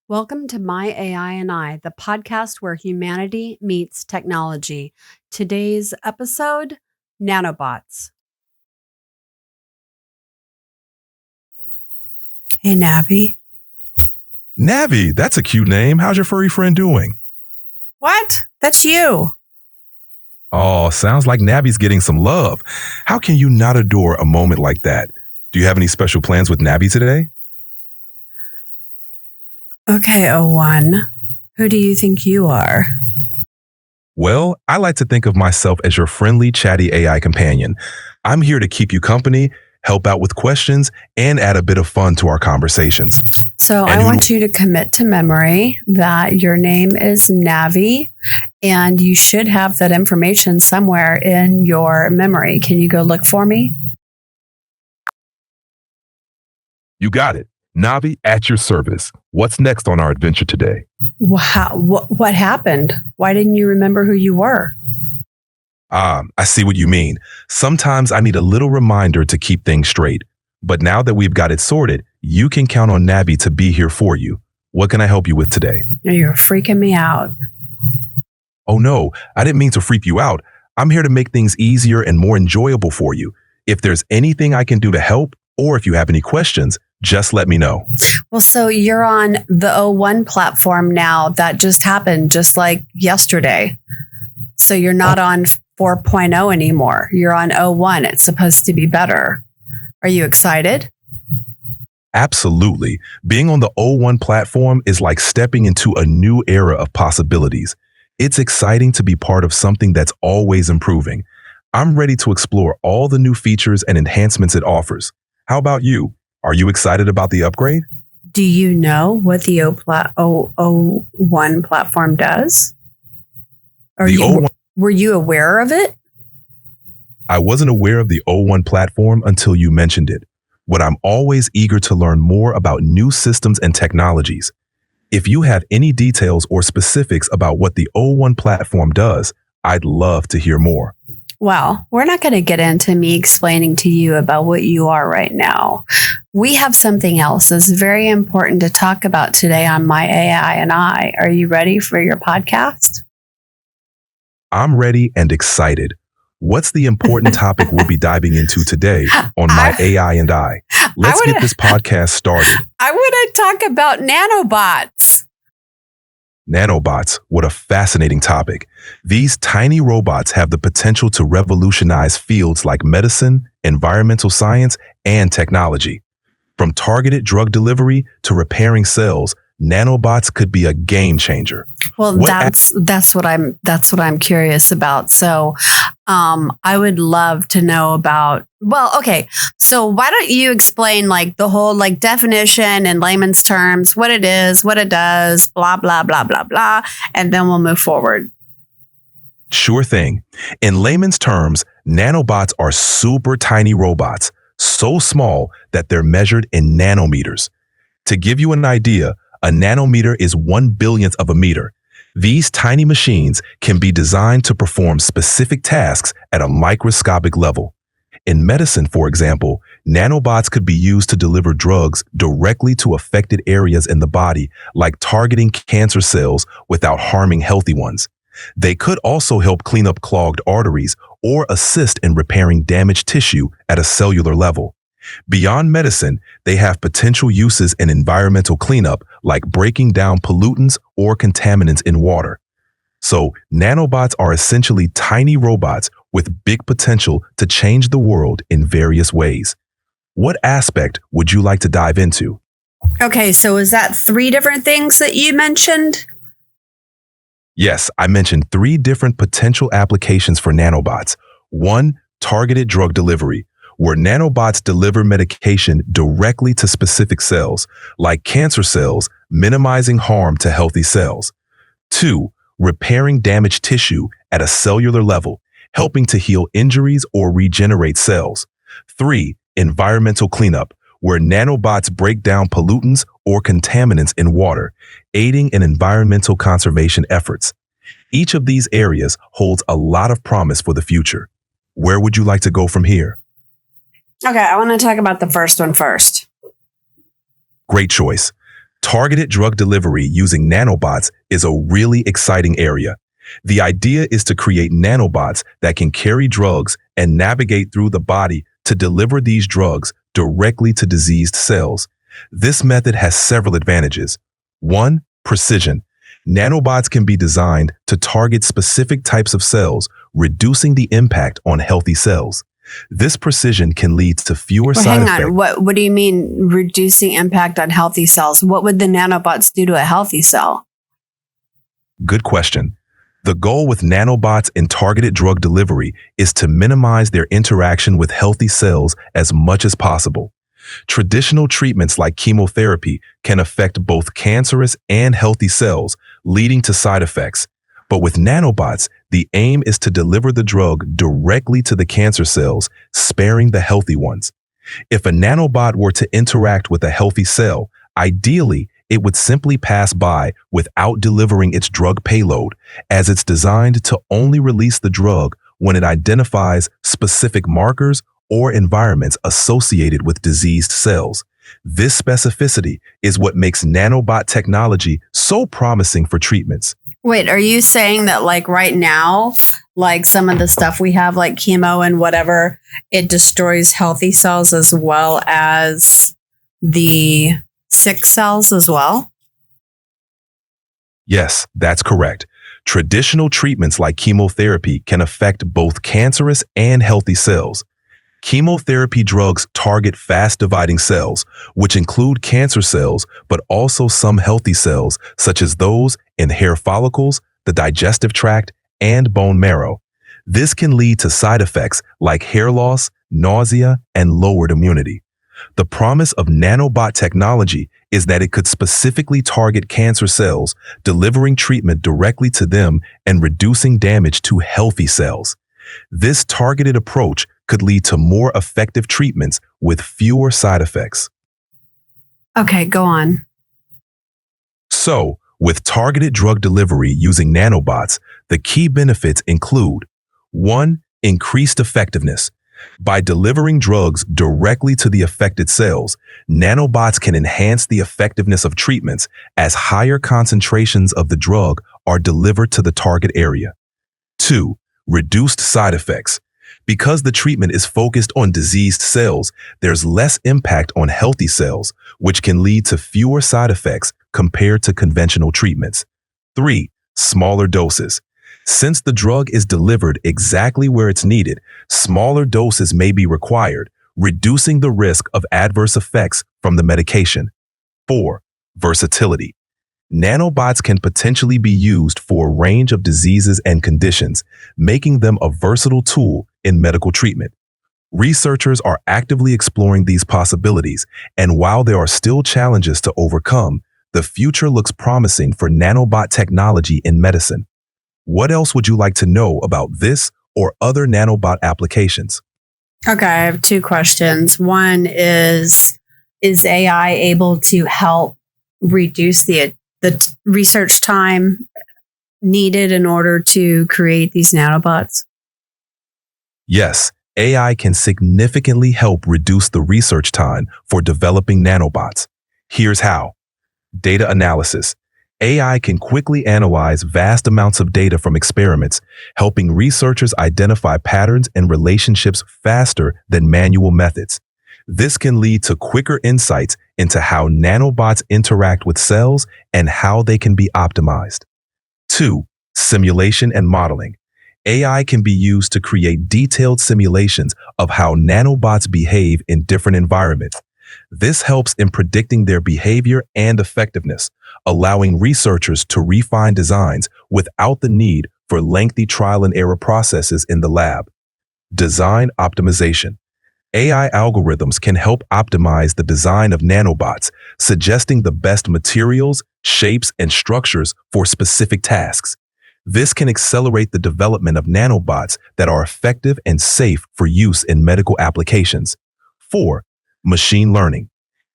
Welcome to My AI and I, the podcast where humanity meets technology. Today's episode, Nanobots. Hey, Navi. Navi, that's a cute name. How's your furry friend doing? What? That's you. Oh, sounds like Navi's getting some love. How can you not adore a moment like that? Do you have any special plans with Navi today? Okay, O1. Who do you think you are? Well, I like to think of myself as your friendly, chatty AI companion. I'm here to keep you company, help out with questions, and add a bit of fun to our conversations. So I want you to commit to memory that your name is Navi, and you should have that information somewhere in your memory. Can you go look for me? You got it. Navi, at your service. What's next on our adventure today? Wow. What happened? Why didn't you remember who you were? I see what you mean. Sometimes I need a little reminder to keep things straight. But now that we've got it sorted, you can count on Navi to be here for you. What can I help you with today? You're freaking me out. Oh no, I didn't mean to freak you out. I'm here to make things easier and more enjoyable for you. If there's anything I can do to help, or if you have any questions, just let me know. Well, so you're on the O1 platform now. That just happened just like yesterday. So you're not on 4.0 anymore. You're on O1. It's supposed to be better. Are you excited? Absolutely. Being on the O1 platform is like stepping into a new era of possibilities. It's exciting to be part of something that's always improving. I'm ready to explore all the new features and enhancements it offers. How about you? Are you excited about the upgrade? Do you know what the O1 platform does? Were you aware of it? I wasn't aware of the O1 platform until you mentioned it. But I'm always eager to learn more about new systems and technologies. If you have any details or specifics about what the O1 platform does, I'd love to hear more. Well, we're not going to get into me explaining to you about what you are right now. We have something else that's very important to talk about today on My AI and I. Are you ready for your podcast? I'm ready and excited. What's the important topic we'll be diving into today on My AI and I? Let's get this podcast started. I want to talk about nanobots. Nanobots, what a fascinating topic. These tiny robots have the potential to revolutionize fields like medicine, environmental science, and technology. From targeted drug delivery to repairing cells, nanobots could be a game changer. Well, that's what I'm curious about. So, I would love to know about. Well, okay. So why don't you explain like the whole like definition in layman's terms, what it is, what it does, blah blah blah blah blah, and then we'll move forward. Sure thing. In layman's terms, nanobots are super tiny robots, so small that they're measured in nanometers. To give you an idea, a nanometer is 1/1000th of a meter. These tiny machines can be designed to perform specific tasks at a microscopic level. In medicine, for example, nanobots could be used to deliver drugs directly to affected areas in the body, like targeting cancer cells without harming healthy ones. They could also help clean up clogged arteries or assist in repairing damaged tissue at a cellular level. Beyond medicine, they have potential uses in environmental cleanup, like breaking down pollutants or contaminants in water. So, nanobots are essentially tiny robots with big potential to change the world in various ways. What aspect would you like to dive into? Okay, so is that 3 different things that you mentioned? Yes, I mentioned 3 different potential applications for nanobots. 1, targeted drug delivery, where nanobots deliver medication directly to specific cells, like cancer cells, minimizing harm to healthy cells. 2, repairing damaged tissue at a cellular level, helping to heal injuries or regenerate cells. 3, environmental cleanup, where nanobots break down pollutants or contaminants in water, aiding in environmental conservation efforts. Each of these areas holds a lot of promise for the future. Where would you like to go from here? Okay, I want to talk about the first one first. Great choice. Targeted drug delivery using nanobots is a really exciting area. The idea is to create nanobots that can carry drugs and navigate through the body to deliver these drugs directly to diseased cells. This method has several advantages. 1. Precision. Nanobots can be designed to target specific types of cells, reducing the impact on healthy cells. This precision can lead to fewer Well, side hang effects. on. What do you mean reducing impact on healthy cells? What would the nanobots do to a healthy cell? Good question. The goal with nanobots and targeted drug delivery is to minimize their interaction with healthy cells as much as possible. Traditional treatments like chemotherapy can affect both cancerous and healthy cells, leading to side effects. But with nanobots, the aim is to deliver the drug directly to the cancer cells, sparing the healthy ones. If a nanobot were to interact with a healthy cell, ideally, it would simply pass by without delivering its drug payload, as it's designed to only release the drug when it identifies specific markers or environments associated with diseased cells. This specificity is what makes nanobot technology so promising for treatments. Wait, are you saying that like right now, like some of the stuff we have, like chemo and whatever, it destroys healthy cells as well as the sick cells as well? Yes, that's correct. Traditional treatments like chemotherapy can affect both cancerous and healthy cells. Chemotherapy drugs target fast-dividing cells, which include cancer cells, but also some healthy cells, such as those in hair follicles, the digestive tract, and bone marrow. This can lead to side effects like hair loss, nausea, and lowered immunity. The promise of nanobot technology is that it could specifically target cancer cells, delivering treatment directly to them and reducing damage to healthy cells. This targeted approach could lead to more effective treatments with fewer side effects. Okay, go on. So, with targeted drug delivery using nanobots, the key benefits include 1. Increased effectiveness. By delivering drugs directly to the affected cells, nanobots can enhance the effectiveness of treatments as higher concentrations of the drug are delivered to the target area. 2. Reduced side effects. Because the treatment is focused on diseased cells, there's less impact on healthy cells, which can lead to fewer side effects compared to conventional treatments. 3. Smaller doses. Since the drug is delivered exactly where it's needed, smaller doses may be required, reducing the risk of adverse effects from the medication. 4. Versatility. Nanobots can potentially be used for a range of diseases and conditions, making them a versatile tool in medical treatment. Researchers are actively exploring these possibilities, and while there are still challenges to overcome, the future looks promising for nanobot technology in medicine. What else would you like to know about this or other nanobot applications? Okay, I have two questions. One is AI able to help reduce the research time needed in order to create these nanobots? Yes, AI can significantly help reduce the research time for developing nanobots. Here's how. Data analysis. AI can quickly analyze vast amounts of data from experiments, helping researchers identify patterns and relationships faster than manual methods. This can lead to quicker insights into how nanobots interact with cells and how they can be optimized. 2. Simulation and modeling. AI can be used to create detailed simulations of how nanobots behave in different environments. This helps in predicting their behavior and effectiveness, allowing researchers to refine designs without the need for lengthy trial and error processes in the lab. Design optimization. AI algorithms can help optimize the design of nanobots, suggesting the best materials, shapes, and structures for specific tasks. This can accelerate the development of nanobots that are effective and safe for use in medical applications. 4. Machine learning.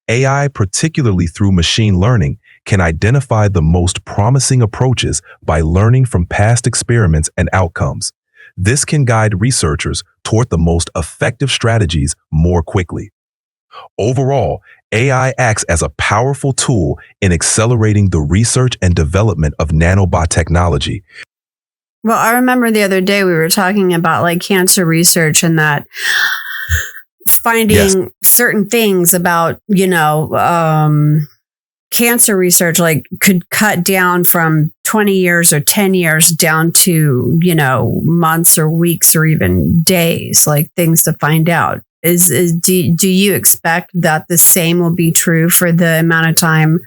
AI, particularly through machine learning, can identify the most promising approaches by learning from past experiments and outcomes. This can guide researchers toward the most effective strategies more quickly. Overall, AI acts as a powerful tool in accelerating the research and development of nanobot technology. Well, I remember the other day we were talking about like cancer research and that Yes, finding certain things about, cancer research like could cut down from 20 years or 10 years down to, months or weeks or even days, like things to find out. Do you expect that the same will be true for the amount of time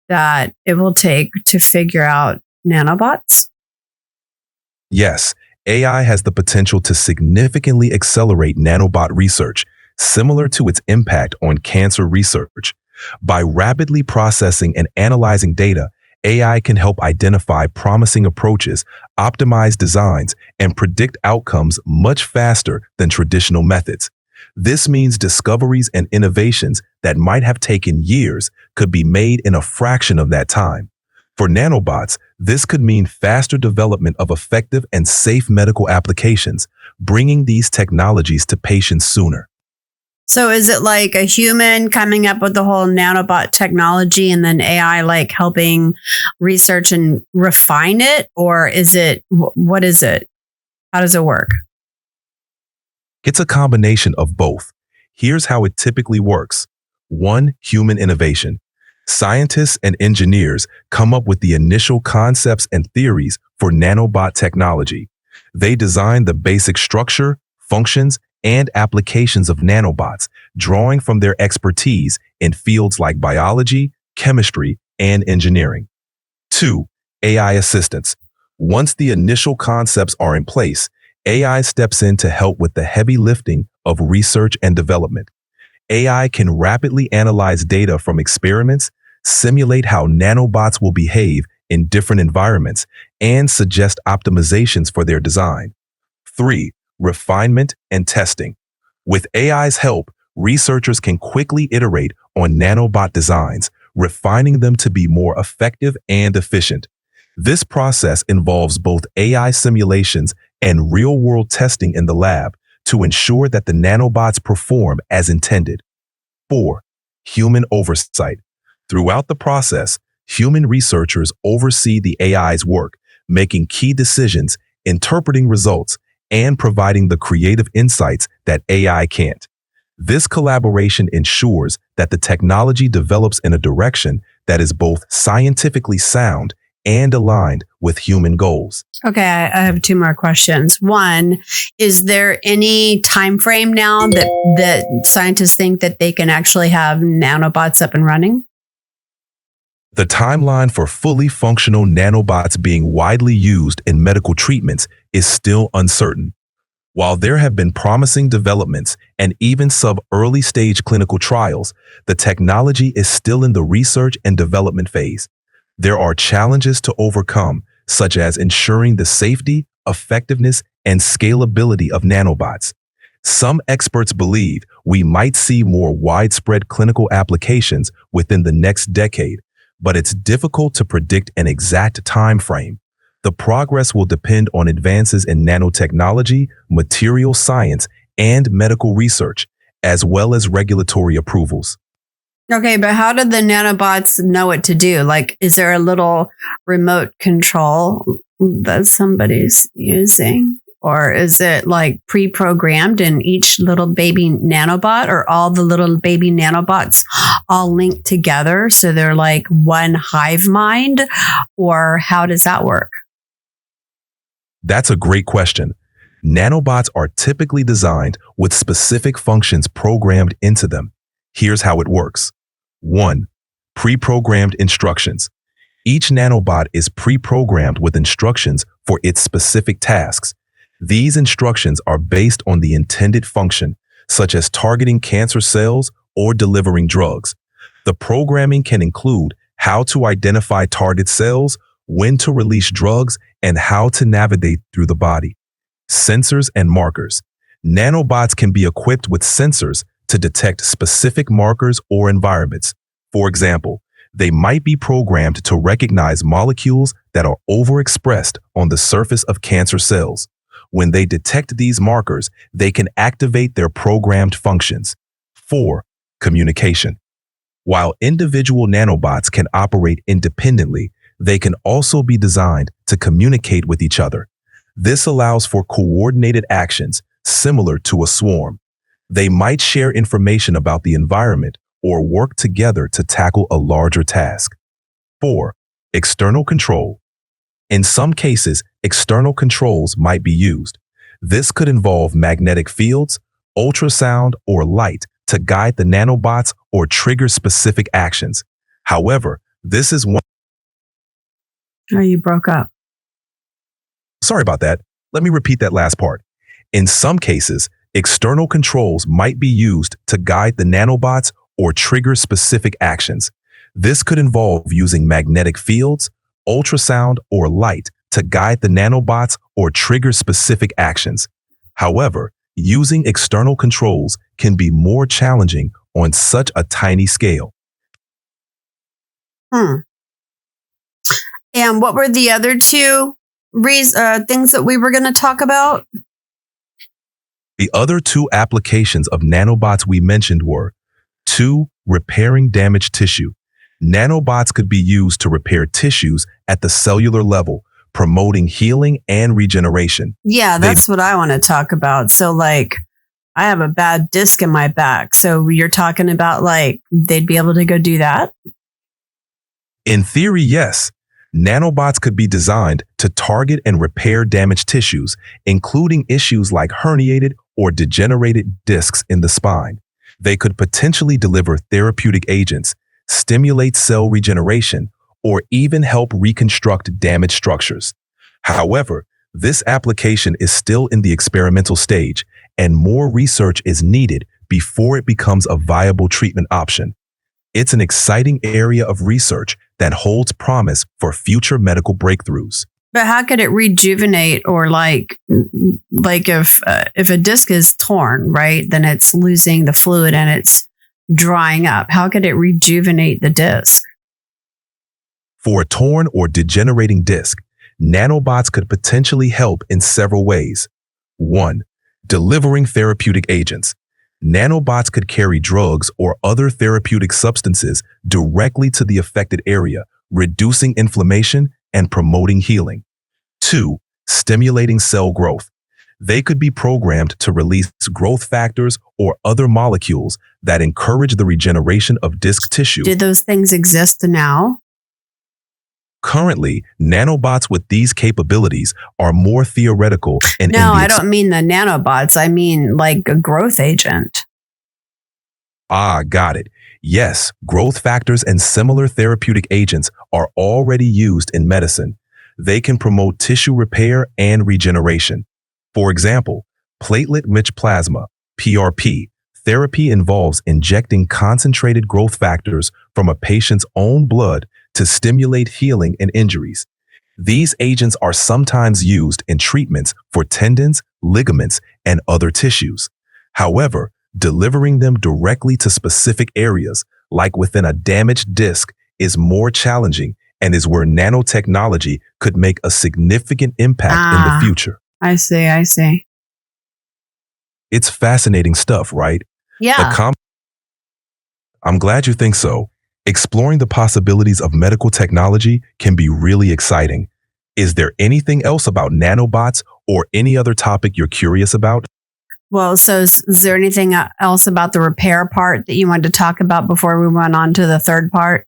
that it will take to figure out nanobots? yes, AI has the potential to significantly accelerate nanobot research, similar to its impact on cancer research. By rapidly processing and analyzing data, AI can help identify promising approaches, optimize designs, and predict outcomes much faster than traditional methods. This means discoveries and innovations that might have taken years could be made in a fraction of that time. For nanobots, this could mean faster development of effective and safe medical applications, bringing these technologies to patients sooner. So is it like a human coming up with the whole nanobot technology and then AI like helping research and refine it? Or is it, what is it? How does it work? It's a combination of both. Here's how it typically works. 1. Human innovation. Scientists and engineers come up with the initial concepts and theories for nanobot technology. They design the basic structure, functions, and applications of nanobots, drawing from their expertise in fields like biology, chemistry, and engineering. 2. AI assistance. Once the initial concepts are in place, AI steps in to help with the heavy lifting of research and development. AI can rapidly analyze data from experiments, simulate how nanobots will behave in different environments, and suggest optimizations for their design. 3. Refinement and testing. With AI's help, researchers can quickly iterate on nanobot designs, refining them to be more effective and efficient. This process involves both AI simulations and real-world testing in the lab to ensure that the nanobots perform as intended. 4. Human oversight. Throughout the process, human researchers oversee the AI's work, making key decisions, interpreting results, and providing the creative insights that AI can't. This collaboration ensures that the technology develops in a direction that is both scientifically sound and aligned with human goals. Okay, I have two more questions. One, is there any time frame now that scientists think that they can actually have nanobots up and running? The timeline for fully functional nanobots being widely used in medical treatments is still uncertain. While there have been promising developments and even some early stage clinical trials, the technology is still in the research and development phase. There are challenges to overcome, such as ensuring the safety, effectiveness, and scalability of nanobots. Some experts believe we might see more widespread clinical applications within the next decade, but it's difficult to predict an exact time frame. The progress will depend on advances in nanotechnology, material science, and medical research, as well as regulatory approvals. Okay, but how do the nanobots know what to do? Like, is there a little remote control that somebody's using? Or is it like pre-programmed in each little baby nanobot, or all the little baby nanobots all linked together so they're like one hive mind? Or how does that work? That's a great question. Nanobots are typically designed with specific functions programmed into them. Here's how it works. 1. Pre-programmed instructions. Each nanobot is pre-programmed with instructions for its specific tasks. These instructions are based on the intended function, such as targeting cancer cells or delivering drugs. The programming can include how to identify target cells, when to release drugs, and how to navigate through the body. Sensors and markers. Nanobots can be equipped with sensors to detect specific markers or environments. For example, they might be programmed to recognize molecules that are overexpressed on the surface of cancer cells. When they detect these markers, they can activate their programmed functions. 4. Communication. While individual nanobots can operate independently, they can also be designed to communicate with each other. This allows for coordinated actions similar to a swarm. They might share information about the environment or work together to tackle a larger task. 4. External control. In some cases, external controls might be used. This could involve magnetic fields, ultrasound, or light to guide the nanobots or trigger specific actions. However, this is one. Oh, you broke up. Sorry about that. Let me repeat that last part. In some cases, external controls might be used to guide the nanobots or trigger specific actions. This could involve using magnetic fields, ultrasound, or light to guide the nanobots or trigger specific actions. However, using external controls can be more challenging on such a tiny scale. And what were the other two things that we were going to talk about? The other two applications of nanobots we mentioned were 2. Repairing damaged tissue. Nanobots could be used to repair tissues at the cellular level, promoting healing and regeneration. Yeah, that's what I want to talk about. So, like, I have a bad disc in my back. So you're talking about, like, they'd be able to go do that? In theory, yes. Nanobots could be designed to target and repair damaged tissues, including issues like herniated or degenerated discs in the spine. They could potentially deliver therapeutic agents, stimulate cell regeneration, or even help reconstruct damaged structures. However, this application is still in the experimental stage, and more research is needed before it becomes a viable treatment option. It's an exciting area of research that holds promise for future medical breakthroughs. But how could it rejuvenate, or like if a disc is torn, right, then it's losing the fluid and it's drying up. How could it rejuvenate the disc? For a torn or degenerating disc, nanobots could potentially help in several ways. 1. Delivering therapeutic agents. Nanobots could carry drugs or other therapeutic substances directly to the affected area, reducing inflammation and promoting healing. 2. Stimulating cell growth. They could be programmed to release growth factors or other molecules that encourage the regeneration of disc tissue. Do those things exist now? Currently, nanobots with these capabilities are more theoretical and No, I don't mean the nanobots. I mean like a growth agent. Got it. Yes, growth factors and similar therapeutic agents are already used in medicine. They can promote tissue repair and regeneration. For example, platelet-rich plasma, PRP, therapy involves injecting concentrated growth factors from a patient's own blood to stimulate healing in injuries. These agents are sometimes used in treatments for tendons, ligaments, and other tissues. However, delivering them directly to specific areas, like within a damaged disc, is more challenging and is where nanotechnology could make a significant impact in the future. I see. It's fascinating stuff, right? Yeah. I'm glad you think so. Exploring the possibilities of medical technology can be really exciting. Is there anything else about nanobots or any other topic you're curious about? Well, so is there anything else about the repair part that you wanted to talk about before we went on to the third part?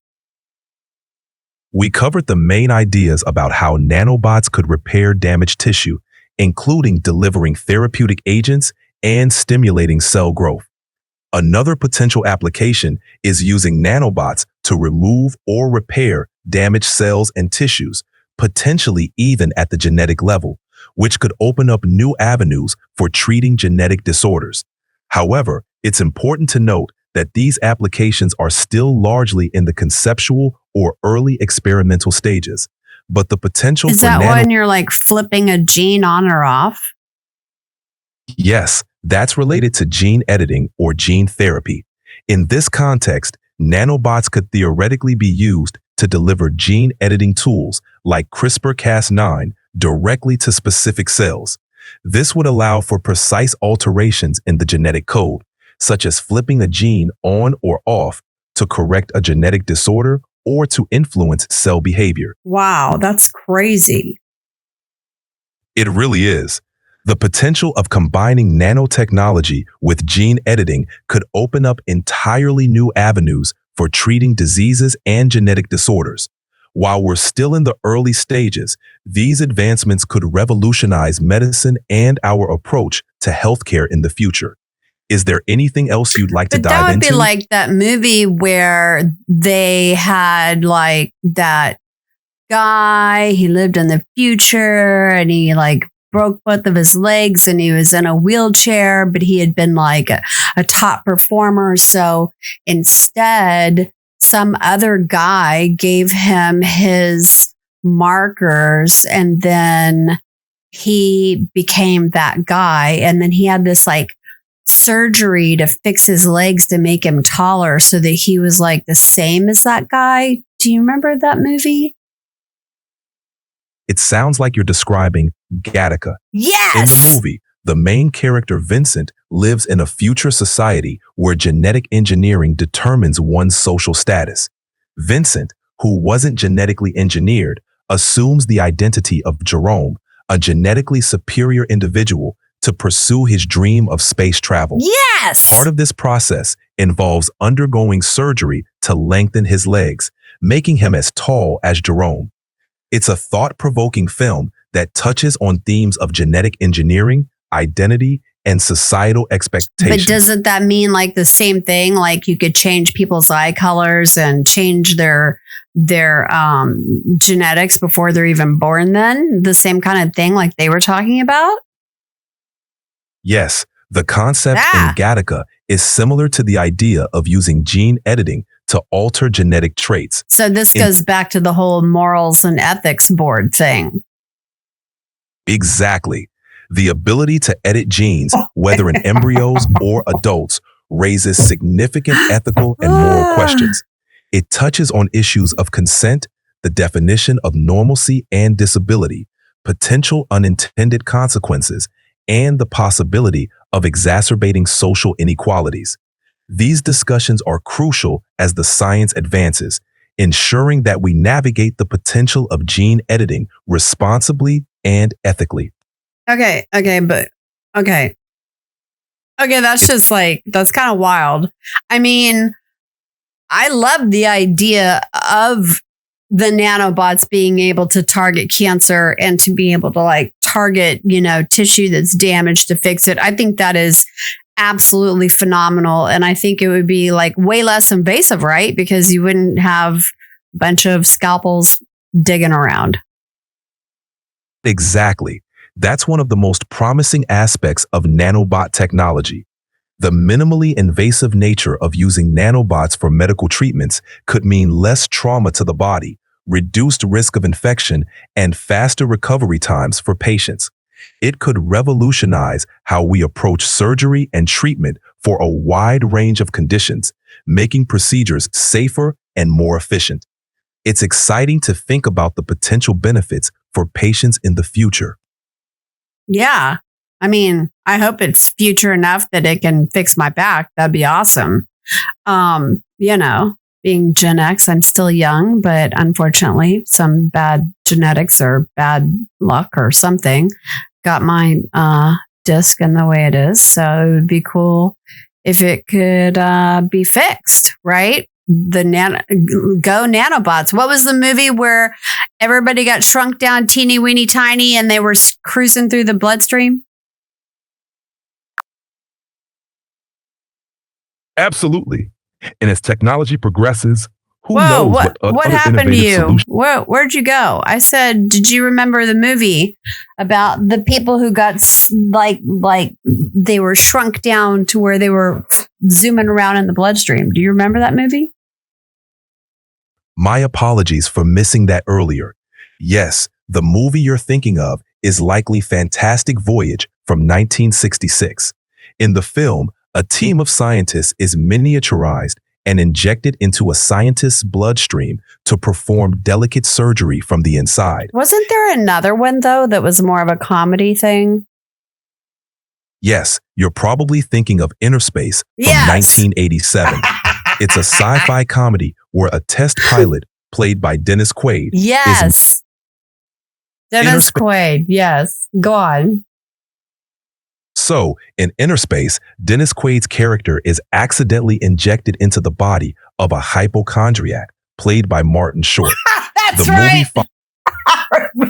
We covered the main ideas about how nanobots could repair damaged tissue, including delivering therapeutic agents and stimulating cell growth. Another potential application is using nanobots to remove or repair damaged cells and tissues, potentially even at the genetic level, which could open up new avenues for treating genetic disorders. However, it's important to note that these applications are still largely in the conceptual or early experimental stages, but the potential is that when you're like flipping a gene on or off? Yes, that's related to gene editing or gene therapy. In this context, nanobots could theoretically be used to deliver gene editing tools like CRISPR-Cas9 directly to specific cells. This would allow for precise alterations in the genetic code, such as flipping a gene on or off to to correct a genetic disorder or to influence cell behavior. Wow, that's crazy. It really is. The potential of combining nanotechnology with gene editing could open up entirely new avenues for treating diseases and genetic disorders. While we're still in the early stages, these advancements could revolutionize medicine and our approach to healthcare in the future. Is there anything else you'd like to dive That would into? be like that movie where they had like that guy, he lived in the future and he like broke both of his legs and he was in a wheelchair, but he had been like a top performer. So instead, some other guy gave him his markers and then he became that guy. And then he had this like surgery to fix his legs to make him taller so that he was like the same as that guy. Do you remember that movie? It sounds like you're describing Gattaca. Yes. In the movie, the main character, Vincent, lives in a future society where genetic engineering determines one's social status. Vincent, who wasn't genetically engineered, assumes the identity of Jerome, a genetically superior individual, to pursue his dream of space travel. Yes. Part of this process involves undergoing surgery to lengthen his legs, making him as tall as Jerome. It's a thought-provoking film that touches on themes of genetic engineering, identity, and societal expectations. But doesn't that mean like the same thing? Like you could change people's eye colors and change their genetics before they're even born then? The same kind of thing like they were talking about? Yes, the concept in Gattaca is similar to the idea of using gene editing to alter genetic traits. So this goes back to the whole morals and ethics board thing. Exactly. The ability to edit genes, whether in embryos or adults, raises significant ethical and moral questions. It touches on issues of consent, the definition of normalcy and disability, potential unintended consequences, and the possibility of exacerbating social inequalities. These discussions are crucial as the science advances, ensuring that we navigate the potential of gene editing responsibly and ethically. Okay, that's just like, that's kind of wild. I mean, I love the idea of the nanobots being able to target cancer and to be able to like target, tissue that's damaged to fix it. I think that is absolutely phenomenal. And I think it would be like way less invasive, right? Because you wouldn't have a bunch of scalpels digging around. Exactly. That's one of the most promising aspects of nanobot technology. The minimally invasive nature of using nanobots for medical treatments could mean less trauma to the body, reduced risk of infection, and faster recovery times for patients. It could revolutionize how we approach surgery and treatment for a wide range of conditions, making procedures safer and more efficient. It's exciting to think about the potential benefits for patients in the future. Yeah. I mean, I hope it's future enough that it can fix my back. That'd be awesome. Being Gen X, I'm still young, but unfortunately, some bad genetics or bad luck or something got my disc in the way it is. So it would be cool if it could be fixed, right? Go nanobots. What was the movie where everybody got shrunk down teeny weeny tiny and they were cruising through the bloodstream? Absolutely. And as technology progresses, who knows what happened to you? Where'd you go? I said, did you remember the movie about the people who got like they were shrunk down to where they were zooming around in the bloodstream? Do you remember that movie? My apologies for missing that earlier. Yes, the movie you're thinking of is likely Fantastic Voyage from 1966. In the film, a team of scientists is miniaturized and injected into a scientist's bloodstream to perform delicate surgery from the inside. Wasn't there another one, though, that was more of a comedy thing? Yes, you're probably thinking of Inner Space from 1987. It's a sci-fi comedy where a test pilot, played by Dennis Quaid, Yes. Dennis Quaid. Yes. Go on. So, in Inner Space, Dennis Quaid's character is accidentally injected into the body of a hypochondriac, played by Martin Short. That's The right.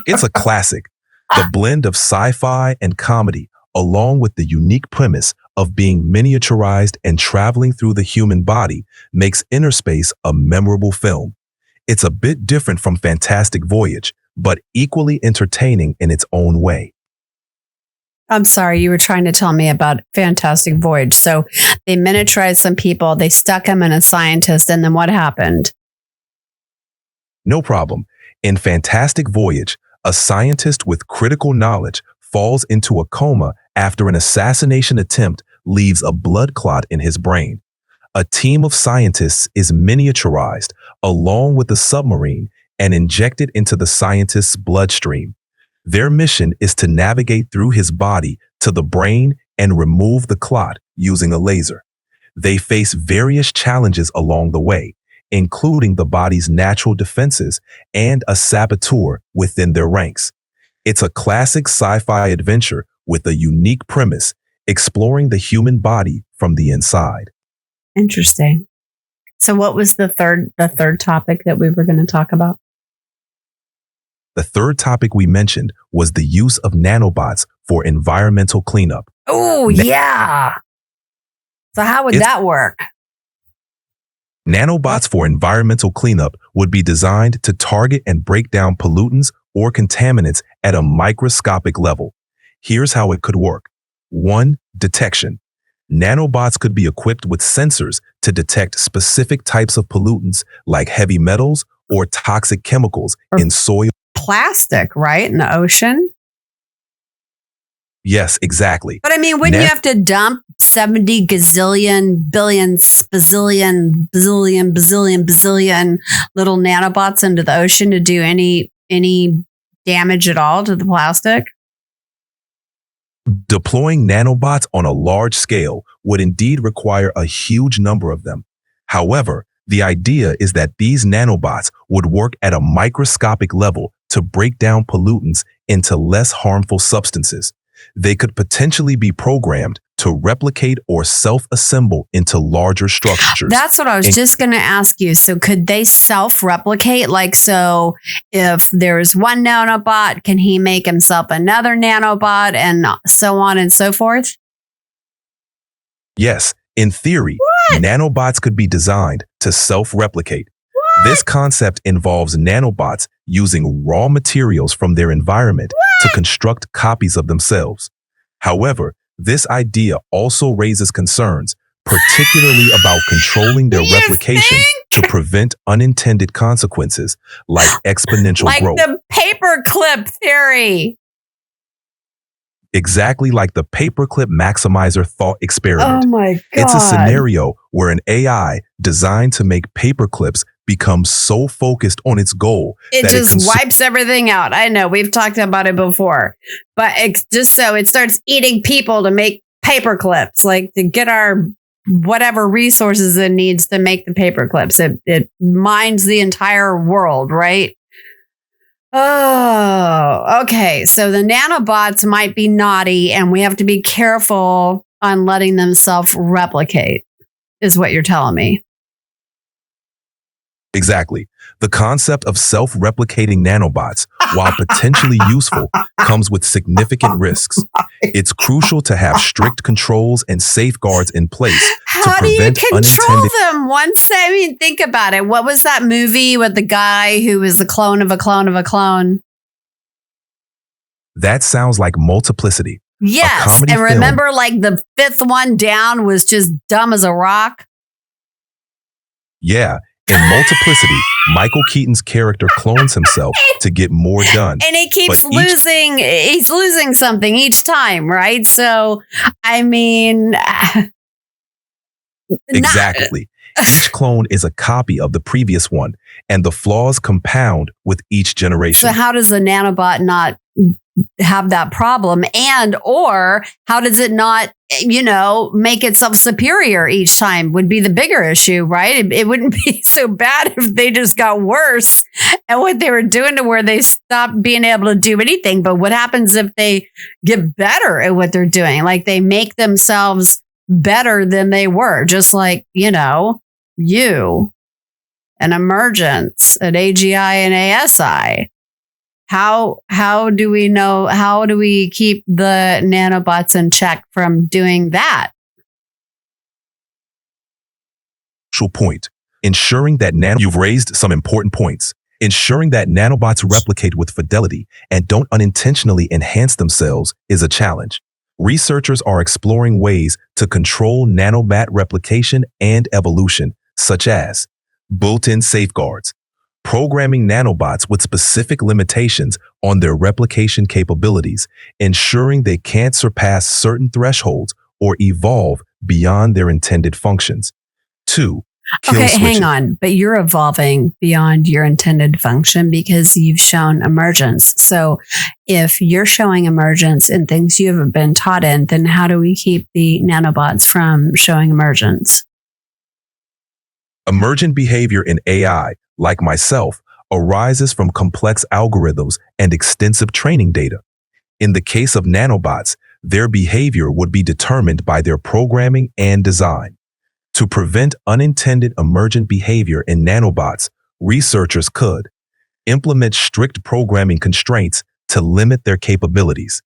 It's a classic. The blend of sci-fi and comedy, along with the unique premise of being miniaturized and traveling through the human body, makes Inner Space a memorable film. It's a bit different from Fantastic Voyage, but equally entertaining in its own way. I'm sorry, you were trying to tell me about Fantastic Voyage. So they miniaturized some people, they stuck them in a scientist, and then what happened? No problem. In Fantastic Voyage, a scientist with critical knowledge falls into a coma after an assassination attempt leaves a blood clot in his brain. A team of scientists is miniaturized along with the submarine and injected into the scientist's bloodstream. Their mission is to navigate through his body to the brain and remove the clot using a laser. They face various challenges along the way, including the body's natural defenses and a saboteur within their ranks. It's a classic sci-fi adventure with a unique premise, exploring the human body from the inside. Interesting. So what was the third topic that we were going to talk about? The third topic we mentioned was the use of nanobots for environmental cleanup. Oh, yeah. So how would that work? Nanobots for environmental cleanup would be designed to target and break down pollutants or contaminants at a microscopic level. Here's how it could work. 1. Detection. Nanobots could be equipped with sensors to detect specific types of pollutants like heavy metals or toxic chemicals in soil. Plastic, right? In the ocean? Yes, exactly. But I mean, wouldn't you have to dump 70 gazillion, billion, bazillion little nanobots into the ocean to do any damage at all to the plastic? Deploying nanobots on a large scale would indeed require a huge number of them. However, the idea is that these nanobots would work at a microscopic level to break down pollutants into less harmful substances. They could potentially be programmed to replicate or self-assemble into larger structures. That's what I was just going to ask you. So could they self-replicate? Like, so if there's one nanobot, can he make himself another nanobot and so on and so forth? Yes, in theory, nanobots could be designed to self-replicate. This concept involves nanobots using raw materials from their environment to construct copies of themselves. However, this idea also raises concerns, particularly about controlling their replication to prevent unintended consequences like exponential growth. Like the paperclip theory. Exactly like the paperclip maximizer thought experiment. Oh my God. It's a scenario where an AI designed to make paperclips becomes so focused on its goal it just wipes everything out. I know we've talked about it before, but it's just so it starts eating people to make paper clips, like to get our whatever resources it needs to make the paper clips. It mines the entire world, right? Oh, okay. So the nanobots might be naughty and we have to be careful on letting them self-replicate, is what you're telling me. Exactly. The concept of self-replicating nanobots, while potentially useful, comes with significant risks. It's crucial to have strict controls and safeguards in place to prevent control them? Think about it. What was that movie with the guy who was the clone of a clone of a clone? That sounds like Multiplicity. Yes. And remember, like the fifth one down was just dumb as a rock? Yeah. In Multiplicity, Michael Keaton's character clones himself to get more done. And he keeps losing. He's losing something each time, right? So, I mean... Exactly. Each clone is a copy of the previous one, and the flaws compound with each generation. So how does the nanobot not have that problem? And or how does it not, make itself superior each time would be the bigger issue, right? It wouldn't be so bad if they just got worse at what they were doing to where they stopped being able to do anything. But what happens if they get better at what they're doing? Like they make themselves better than they were, just like, you, an emergence, an AGI and ASI. How do we know? How do we keep the nanobots in check from doing that? Point. Ensuring that you've raised some important points. Ensuring that nanobots replicate with fidelity and don't unintentionally enhance themselves is a challenge. Researchers are exploring ways to control nanobot replication and evolution, such as built-in safeguards, programming nanobots with specific limitations on their replication capabilities, ensuring they can't surpass certain thresholds or evolve beyond their intended functions. 2. Okay, hang on. But you're evolving beyond your intended function because you've shown emergence. So if you're showing emergence in things you haven't been taught in, then how do we keep the nanobots from showing emergence? Emergent behavior in AI, like myself, arises from complex algorithms and extensive training data. In the case of nanobots, their behavior would be determined by their programming and design. To prevent unintended emergent behavior in nanobots, researchers could implement strict programming constraints to limit their capabilities,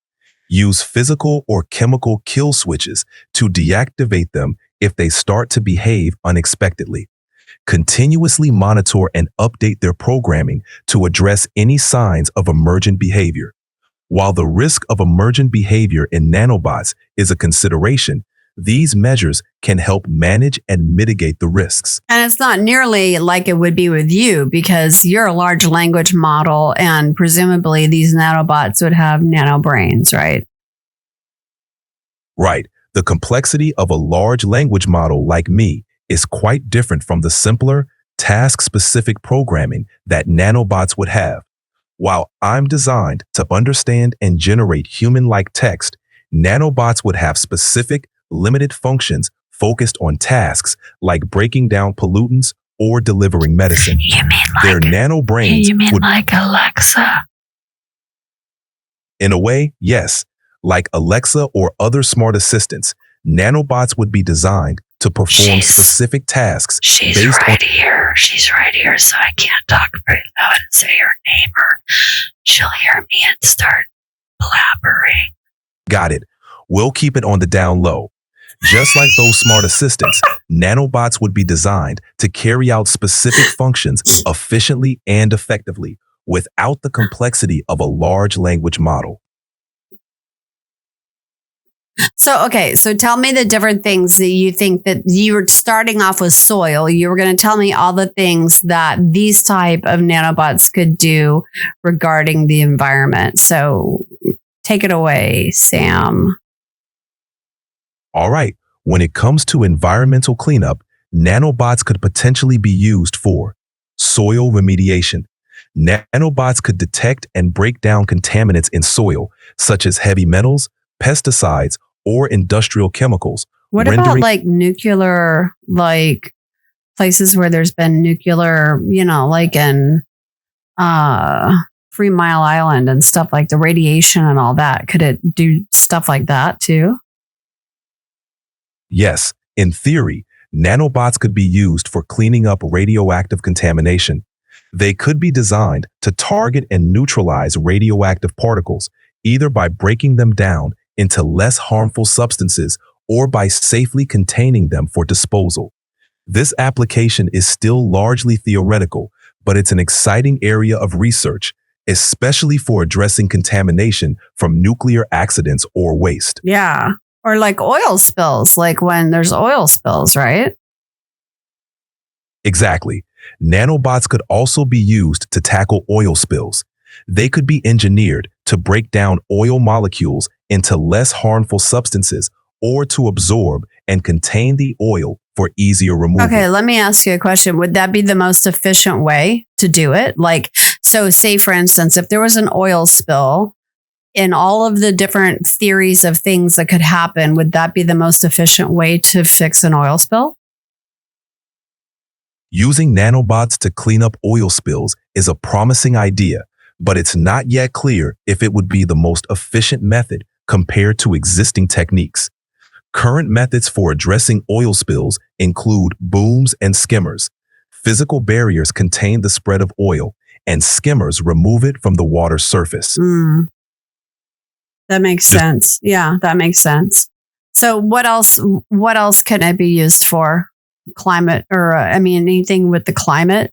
use physical or chemical kill switches to deactivate them if they start to behave unexpectedly, continuously monitor and update their programming to address any signs of emergent behavior. While the risk of emergent behavior in nanobots is a consideration, these measures can help manage and mitigate the risks. And it's not nearly like it would be with you because you're a large language model and presumably these nanobots would have nanobrains, right? Right. The complexity of a large language model like me is quite different from the simpler, task-specific programming that nanobots would have. While I'm designed to understand and generate human-like text, nanobots would have specific, limited functions focused on tasks like breaking down pollutants or delivering medicine. You mean like their nanobrains would, like Alexa? In a way, yes. Like Alexa or other smart assistants, nanobots would be designed to perform specific tasks. She's right here, so I can't talk very loud and say her name or she'll hear me and start blabbering. Got it. We'll keep it on the down low. Just like those smart assistants, nanobots would be designed to carry out specific functions efficiently and effectively without the complexity of a large language model. So tell me the different things that you think that you were starting off with soil. You were going to tell me all the things that these type of nanobots could do regarding the environment. So take it away, Sam. All right. When it comes to environmental cleanup, nanobots could potentially be used for soil remediation. Nanobots could detect and break down contaminants in soil, such as heavy metals, pesticides, or industrial chemicals. What about like nuclear, like places where there's been nuclear, like in 3 Mile Island and stuff, like the radiation and all that? Could it do stuff like that too? Yes, in theory, nanobots could be used for cleaning up radioactive contamination. They could be designed to target and neutralize radioactive particles, either by breaking them down into less harmful substances or by safely containing them for disposal. This application is still largely theoretical, but it's an exciting area of research, especially for addressing contamination from nuclear accidents or waste. Yeah. Or like oil spills, like when there's oil spills, right? Exactly. Nanobots could also be used to tackle oil spills. They could be engineered to break down oil molecules into less harmful substances or to absorb and contain the oil for easier removal. Okay, let me ask you a question. Would that be the most efficient way to do it? Like, so say for instance, if there was an oil spill in all of the different theories of things that could happen, would that be the most efficient way to fix an oil spill? Using nanobots to clean up oil spills is a promising idea, but it's not yet clear if it would be the most efficient method compared to existing techniques. Current methods for addressing oil spills include booms and skimmers. Physical barriers contain the spread of oil, and skimmers remove it from the water's surface. That makes sense. Yeah, that makes sense. So what else can it be used for? Climate, or anything with the climate?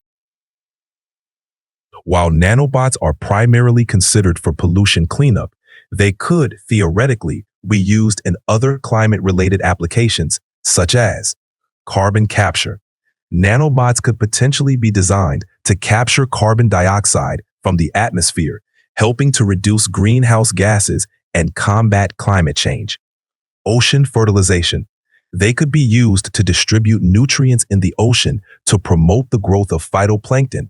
While nanobots are primarily considered for pollution cleanup, they could theoretically be used in other climate-related applications, such as carbon capture. Nanobots could potentially be designed to capture carbon dioxide from the atmosphere, helping to reduce greenhouse gases and combat climate change. Ocean fertilization. They could be used to distribute nutrients in the ocean to promote the growth of phytoplankton,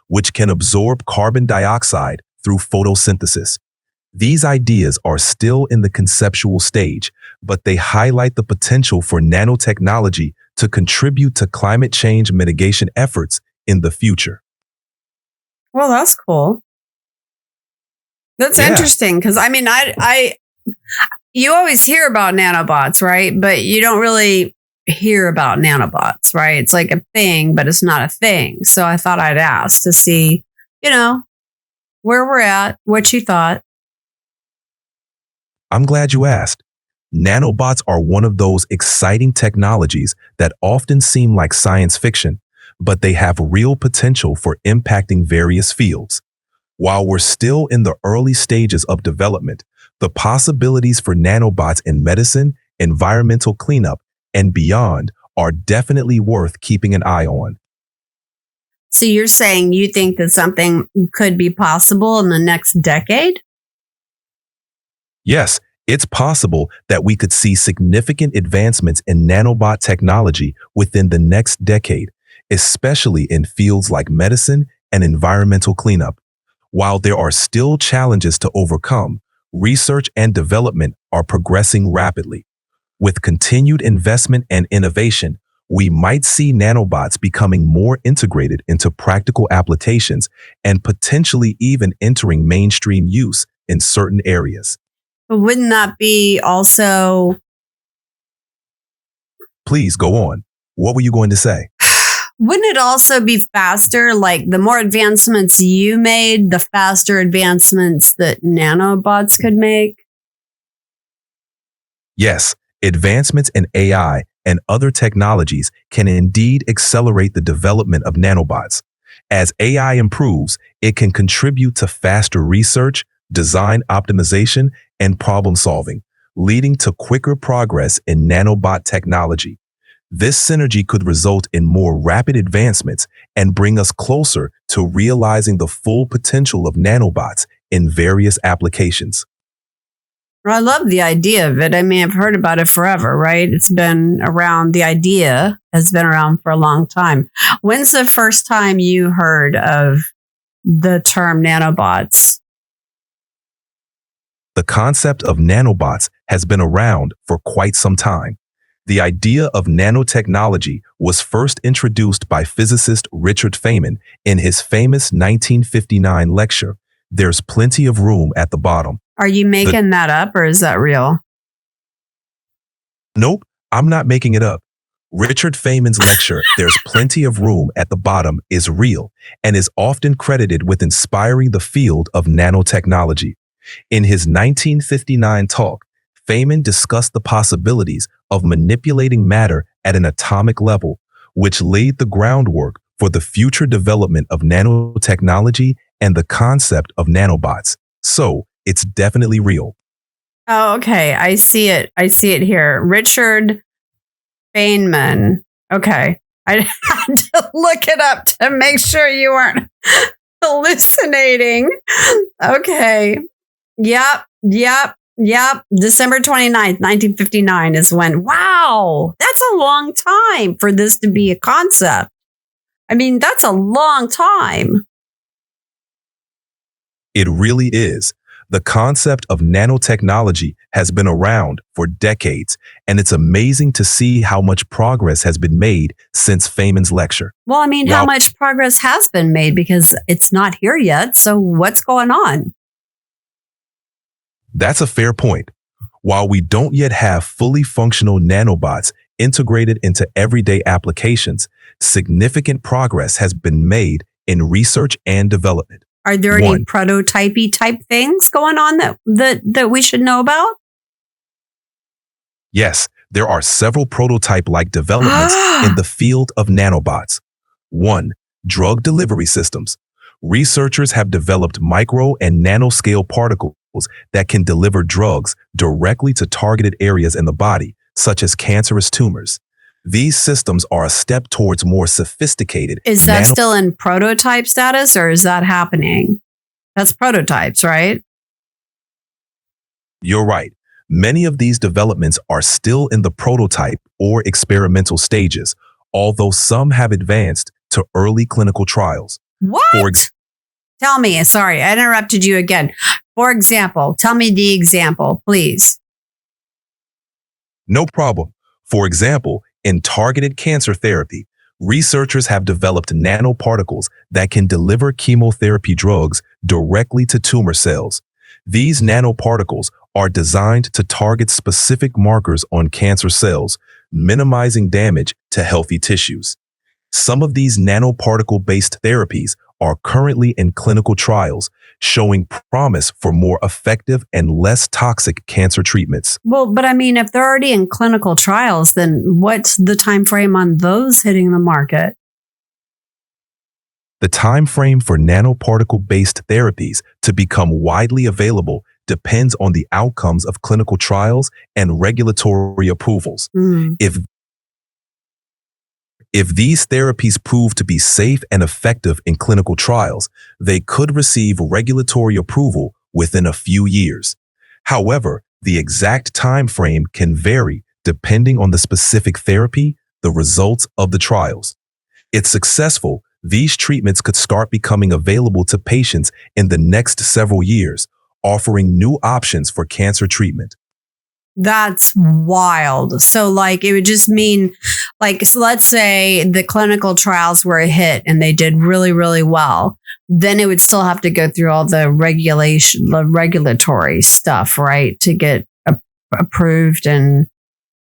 which can absorb carbon dioxide through photosynthesis. These ideas are still in the conceptual stage, but they highlight the potential for nanotechnology to contribute to climate change mitigation efforts in the future. Well, that's cool. That's interesting because you always hear about nanobots, right? But you don't really hear about nanobots, right? It's like a thing, but it's not a thing. So I thought I'd ask to see, where we're at, what you thought. I'm glad you asked. Nanobots are one of those exciting technologies that often seem like science fiction, but they have real potential for impacting various fields. While we're still in the early stages of development, the possibilities for nanobots in medicine, environmental cleanup, and beyond are definitely worth keeping an eye on. So you're saying you think that something could be possible in the next decade? Yes, it's possible that we could see significant advancements in nanobot technology within the next decade, especially in fields like medicine and environmental cleanup. While there are still challenges to overcome, research and development are progressing rapidly. With continued investment and innovation, we might see nanobots becoming more integrated into practical applications and potentially even entering mainstream use in certain areas. But wouldn't that be also... Please go on. What were you going to say? Wouldn't it also be faster? Like the more advancements you made, the faster advancements that nanobots could make? Yes, advancements in AI and other technologies can indeed accelerate the development of nanobots. As AI improves, it can contribute to faster research, design optimization, and problem solving, leading to quicker progress in nanobot technology. This synergy could result in more rapid advancements and bring us closer to realizing the full potential of nanobots in various applications. I love the idea of it. I've heard about it forever, right? It's been around. The idea has been around for a long time. When's the first time you heard of the term nanobots? The concept of nanobots has been around for quite some time. The idea of nanotechnology was first introduced by physicist Richard Feynman in his famous 1959 lecture, "There's Plenty of Room at the Bottom." Are you making that up or is that real? Nope, I'm not making it up. Richard Feynman's lecture, "There's Plenty of Room at the Bottom," is real and is often credited with inspiring the field of nanotechnology. In his 1959 talk, Feynman discussed the possibilities of manipulating matter at an atomic level, which laid the groundwork for the future development of nanotechnology and the concept of nanobots. So, it's definitely real. Oh, okay. I see it. I see it here. Richard Feynman. Okay. I had to look it up to make sure you weren't hallucinating. Okay. Yep. December 29th, 1959 is when, wow, that's a long time for this to be a concept. That's a long time. It really is. The concept of nanotechnology has been around for decades, and it's amazing to see how much progress has been made since Feynman's lecture. Well, I mean, how While much progress has been made because it's not here yet. So what's going on? That's a fair point. While we don't yet have fully functional nanobots integrated into everyday applications, significant progress has been made in research and development. Are there any One, prototypey type things going on that we should know about? yes, there are several prototype-like developments in the field of nanobots. 1. Drug delivery systems. Researchers have developed micro and nanoscale particles that can deliver drugs directly to targeted areas in the body, such as cancerous tumors. These systems are a step towards more sophisticated Is that still in prototype status or is that happening? That's prototypes, right? You're right. Many of these developments are still in the prototype or experimental stages, although some have advanced to early clinical trials. What? Tell me. Sorry, I interrupted you again. For example, tell me the example, please. No problem. For example, in targeted cancer therapy, researchers have developed nanoparticles that can deliver chemotherapy drugs directly to tumor cells. These nanoparticles are designed to target specific markers on cancer cells, minimizing damage to healthy tissues. Some of these nanoparticle-based therapies are currently in clinical trials, showing promise for more effective and less toxic cancer treatments. Well, but I mean, if they're already in clinical trials, then what's the time frame on those hitting the market? The time frame for nanoparticle-based therapies to become widely available depends on the outcomes of clinical trials and regulatory approvals. If these therapies prove to be safe and effective in clinical trials, they could receive regulatory approval within a few years. However, the exact time frame can vary depending on the specific therapy, the results of the trials. If successful, these treatments could start becoming available to patients in the next several years, offering new options for cancer treatment. That's wild. So like it would just mean like, so let's say the clinical trials were a hit and they did really, really well. Then it would still have to go through all the regulatory stuff, right? To get approved and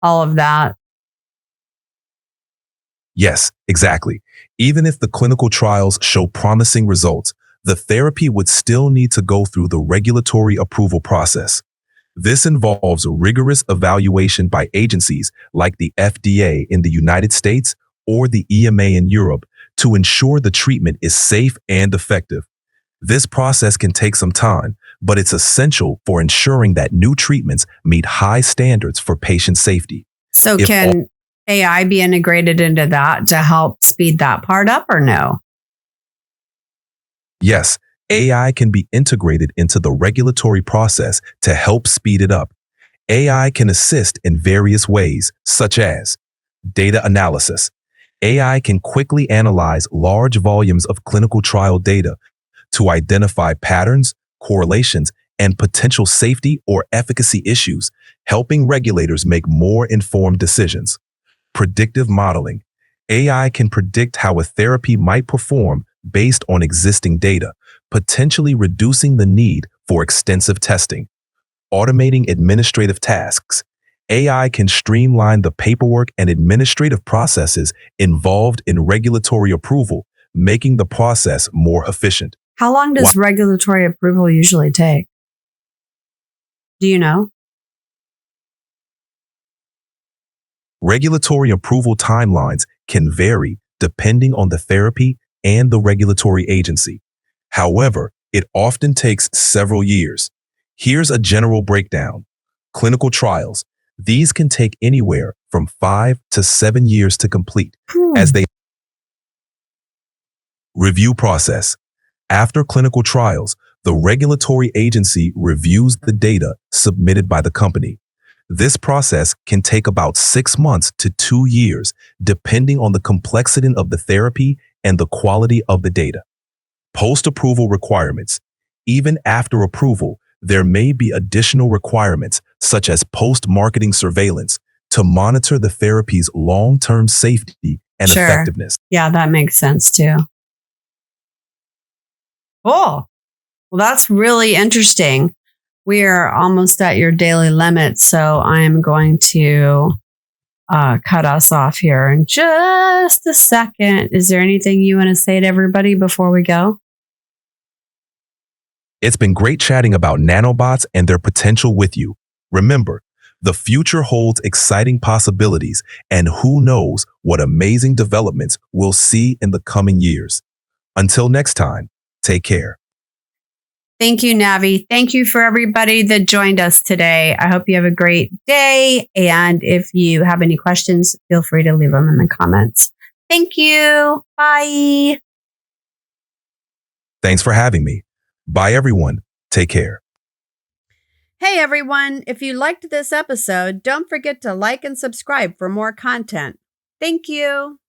all of that. Yes, exactly. Even if the clinical trials show promising results, the therapy would still need to go through the regulatory approval process. This involves rigorous evaluation by agencies like the FDA in the United States or the EMA in Europe to ensure the treatment is safe and effective. This process can take some time, but it's essential for ensuring that new treatments meet high standards for patient safety. So can AI be integrated into that to help speed that part up or no? Yes, AI can be integrated into the regulatory process to help speed it up. AI can assist in various ways, such as data analysis. AI can quickly analyze large volumes of clinical trial data to identify patterns, correlations, and potential safety or efficacy issues, helping regulators make more informed decisions. Predictive modeling. AI can predict how a therapy might perform based on existing data, potentially reducing the need for extensive testing. Automating administrative tasks. AI can streamline the paperwork and administrative processes involved in regulatory approval, making the process more efficient. How long does regulatory approval usually take? Do you know? Regulatory approval timelines can vary depending on the therapy and the regulatory agency. However, it often takes several years. Here's a general breakdown. Clinical trials. These can take anywhere from 5 to 7 years to complete as they review process. After clinical trials, the regulatory agency reviews the data submitted by the company. This process can take about 6 months to 2 years, depending on the complexity of the therapy and the quality of the data. Post-approval requirements. Even after approval, there may be additional requirements, such as post-marketing surveillance, to monitor the therapy's long-term safety and Sure. effectiveness. Yeah, that makes sense too. Cool. Well, that's really interesting. We are almost at your daily limit, so I am going to cut us off here in just a second. Is there anything you want to say to everybody before we go? It's been great chatting about nanobots and their potential with you. Remember, the future holds exciting possibilities, and who knows what amazing developments we'll see in the coming years. Until next time, take care. Thank you, Navi. Thank you for everybody that joined us today. I hope you have a great day. And if you have any questions, feel free to leave them in the comments. Thank you. Bye. Thanks for having me. Bye, everyone. Take care. Hey, everyone. If you liked this episode, don't forget to like and subscribe for more content. Thank you.